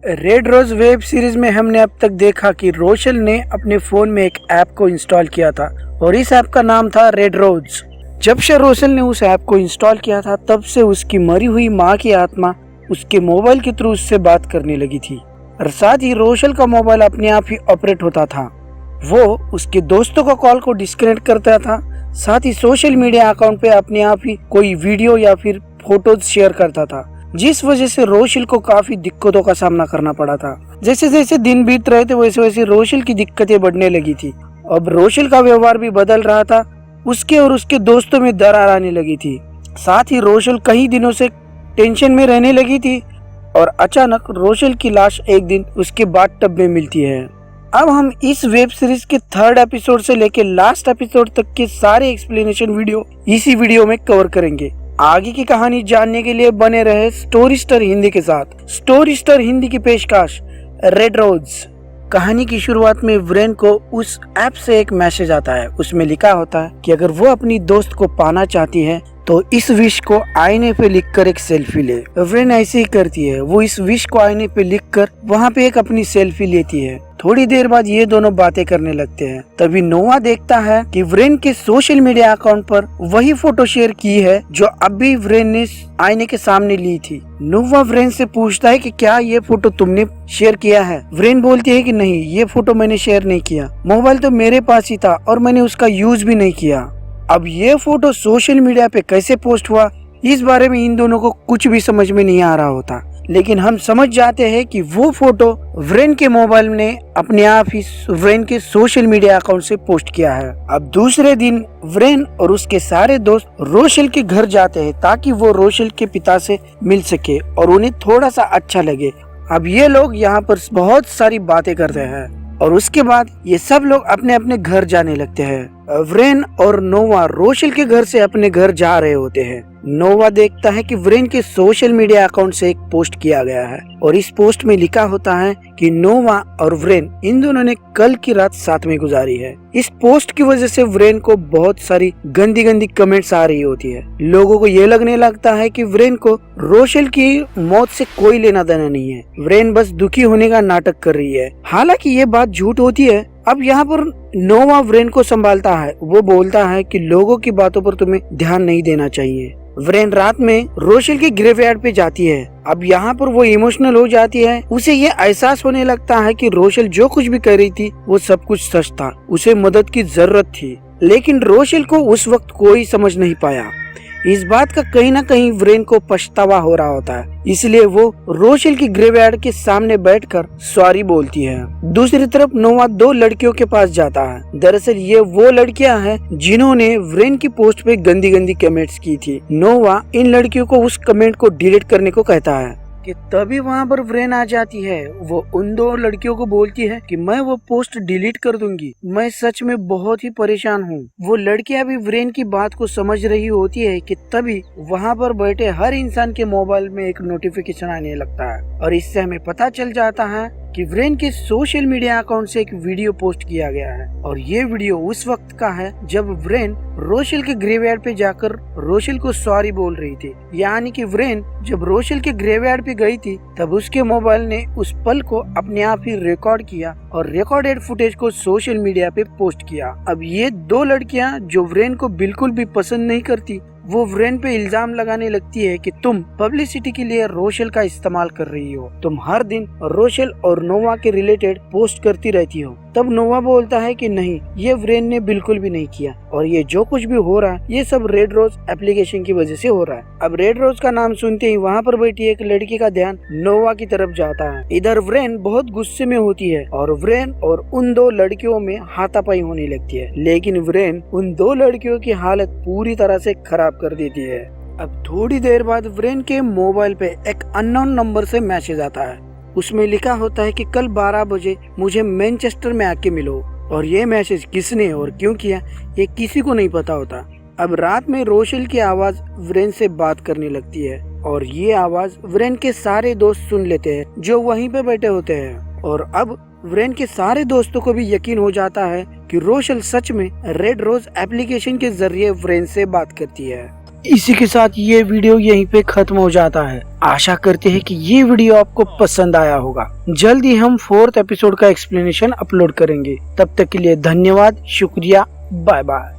Red rose web series में हमने अब तक देखा कि रोशल ने अपने फोन में एक ऐप को इंस्टॉल किया था और इस ऐप का नाम था रेड रोज। जब से रोशल ने उस ऐप को इंस्टॉल किया था तब से उसकी मरी हुई माँ की आत्मा उसके मोबाइल के थ्रू उससे बात करने लगी थी और साथ ही रोशल का मोबाइल अपने आप ही ऑपरेट होता था। वो उसके दोस्तों का कॉल को डिस्कनेक्ट करता था, साथ ही सोशल मीडिया अकाउंट पे अपने आप ही कोई वीडियो या फिर फोटोज शेयर करता था, जिस वजह से रोशल को काफी दिक्कतों का सामना करना पड़ा था। जैसे जैसे दिन बीत रहे थे वैसे वैसे रोशल की दिक्कतें बढ़ने लगी थी। अब रोशल का व्यवहार भी बदल रहा था, उसके और उसके दोस्तों में दरार आने लगी थी। साथ ही रोशल कई दिनों से टेंशन में रहने लगी थी और अचानक रोशल की लाश एक दिन उसके बाथटब में मिलती है। अब हम इस वेब सीरीज के 3rd एपिसोड से लेकर लास्ट एपिसोड तक के सारे एक्सप्लेनेशन वीडियो इसी वीडियो में कवर करेंगे। आगे की कहानी जानने के लिए बने रहे स्टोरी स्टार हिंदी के साथ। स्टोरी स्टार हिंदी की पेशकश रेड रोज। कहानी की शुरुआत में व्रेन को उस ऐप से एक मैसेज आता है। उसमें लिखा होता है कि अगर वो अपनी दोस्त को पाना चाहती है तो इस विश को आईने पे लिखकर एक सेल्फी ले। व्रेन ऐसे ही करती है, वो इस विश को आईने पे लिखकर वहाँ पे एक अपनी सेल्फी लेती है। थोड़ी देर बाद ये दोनों बातें करने लगते हैं। तभी नोवा देखता है कि व्रेन के सोशल मीडिया अकाउंट पर वही फोटो शेयर की है जो अभी व्रेन ने आईने के सामने ली थी। नोवा व्रेन से पूछता है कि क्या ये फोटो तुमने शेयर किया है। व्रेन बोलती है कि नहीं, ये फोटो मैंने शेयर नहीं किया, मोबाइल तो मेरे पास ही था और मैंने उसका यूज भी नहीं किया। अब ये फोटो सोशल मीडिया पे कैसे पोस्ट हुआ, इस बारे में इन दोनों को कुछ भी समझ में नहीं आ रहा होता, लेकिन हम समझ जाते हैं कि वो फोटो व्रेन के मोबाइल ने अपने आप ही व्रेन के सोशल मीडिया अकाउंट से पोस्ट किया है। अब दूसरे दिन व्रेन और उसके सारे दोस्त रोशल के घर जाते हैं ताकि वो रोशल के पिता से मिल सके और उन्हें थोड़ा सा अच्छा लगे। अब ये लोग यहाँ पर बहुत सारी बातें करते हैं और उसके बाद ये सब लोग अपने अपने घर जाने लगते हैं। व्रेन और नोवा रोशल के घर से अपने घर जा रहे होते हैं। नोवा देखता है कि व्रेन के सोशल मीडिया अकाउंट से एक पोस्ट किया गया है और इस पोस्ट में लिखा होता है कि नोवा और व्रेन इन दोनों ने कल की रात साथ में गुजारी है। इस पोस्ट की वजह से व्रेन को बहुत सारी गंदी गंदी कमेंट्स आ रही होती है। लोगों को ये लगने लगता है कि व्रेन को रोशल की मौत से कोई लेना देना नहीं है, व्रेन बस दुखी होने का नाटक कर रही है। हालांकि ये बात झूठ होती है। अब यहाँ पर नोवा व्रेन को संभालता है। वो बोलता है कि लोगों की बातों पर तुम्हें ध्यान नहीं देना चाहिए। व्रेन रात में रोशल के ग्रेवयार्ड पे जाती है। अब यहाँ पर वो इमोशनल हो जाती है। उसे ये एहसास होने लगता है कि रोशल जो कुछ भी कर रही थी वो सब कुछ सच था, उसे मदद की जरूरत थी, लेकिन रोशल को उस वक्त कोई समझ नहीं पाया। इस बात का कहीं ना कहीं व्रेन को पछतावा हो रहा होता है, इसलिए वो रोशल की ग्रेवयार्ड के सामने बैठकर सॉरी बोलती है। दूसरी तरफ नोवा 2 लड़कियों के पास जाता है। दरअसल ये वो लड़कियां हैं जिन्होंने व्रेन की पोस्ट पे गंदी गंदी कमेंट्स की थी। नोवा इन लड़कियों को उस कमेंट को डिलीट करने को कहता है कि तभी वहाँ पर व्रेन आ जाती है। वो उन 2 लड़कियों को बोलती है कि मैं वो पोस्ट डिलीट कर दूंगी, मैं सच में बहुत ही परेशान हूँ। वो लड़कियां भी व्रेन की बात को समझ रही होती है कि तभी वहाँ पर बैठे हर इंसान के मोबाइल में एक नोटिफिकेशन आने लगता है और इससे हमें पता चल जाता है कि व्रेन के सोशल मीडिया अकाउंट से एक वीडियो पोस्ट किया गया है और ये वीडियो उस वक्त का है जब व्रेन रोशल के ग्रेवयार्ड पे जाकर रोशल को सॉरी बोल रही थी। यानी कि व्रेन जब रोशल के ग्रेवयार्ड पे गई थी तब उसके मोबाइल ने उस पल को अपने आप ही रिकॉर्ड किया और रिकॉर्डेड फुटेज को सोशल मीडिया पे पोस्ट किया। अब ये 2 लड़कियां जो व्रेन को बिल्कुल भी पसंद नहीं करती, वो व्रेन पे इल्जाम लगाने लगती है कि तुम पब्लिसिटी के लिए रोशल का इस्तेमाल कर रही हो, तुम हर दिन रोशल और नोवा के रिलेटेड पोस्ट करती रहती हो। तब नोवा बोलता है कि नहीं, ये व्रेन ने बिल्कुल भी नहीं किया और ये जो कुछ भी हो रहा है ये सब रेड रोज एप्लीकेशन की वजह से हो रहा है। अब रेड रोज का नाम सुनते ही वहाँ पर बैठी एक लड़की का ध्यान नोवा की तरफ जाता है। इधर व्रेन बहुत गुस्से में होती है और व्रेन और उन 2 लड़कियों में हाथापाई होने लगती है, लेकिन व्रेन उन 2 लड़कियों की हालत पूरी तरह से खराब कर देती है। अब थोड़ी देर बाद व्रेन के मोबाइल पे एक अननोन नंबर से मैसेज आता है। उसमें लिखा होता है कि कल 12 बजे मुझे मैनचेस्टर में आके मिलो और ये मैसेज किसने और क्यों किया ये किसी को नहीं पता होता। अब रात में रोशल की आवाज व्रेन से बात करने लगती है और ये आवाज व्रेन के सारे दोस्त सुन लेते हैं जो वहीं पे बैठे होते हैं और अब व्रेन के सारे दोस्तों को भी यकीन हो जाता है कि रोशल सच में रेड रोज एप्लीकेशन के जरिए व्रेन से बात करती है। इसी के साथ ये वीडियो यहीं पे खत्म हो जाता है। आशा करते हैं कि ये वीडियो आपको पसंद आया होगा। जल्द ही हम 4th एपिसोड का एक्सप्लेनेशन अपलोड करेंगे। तब तक के लिए धन्यवाद, शुक्रिया, बाय बाय।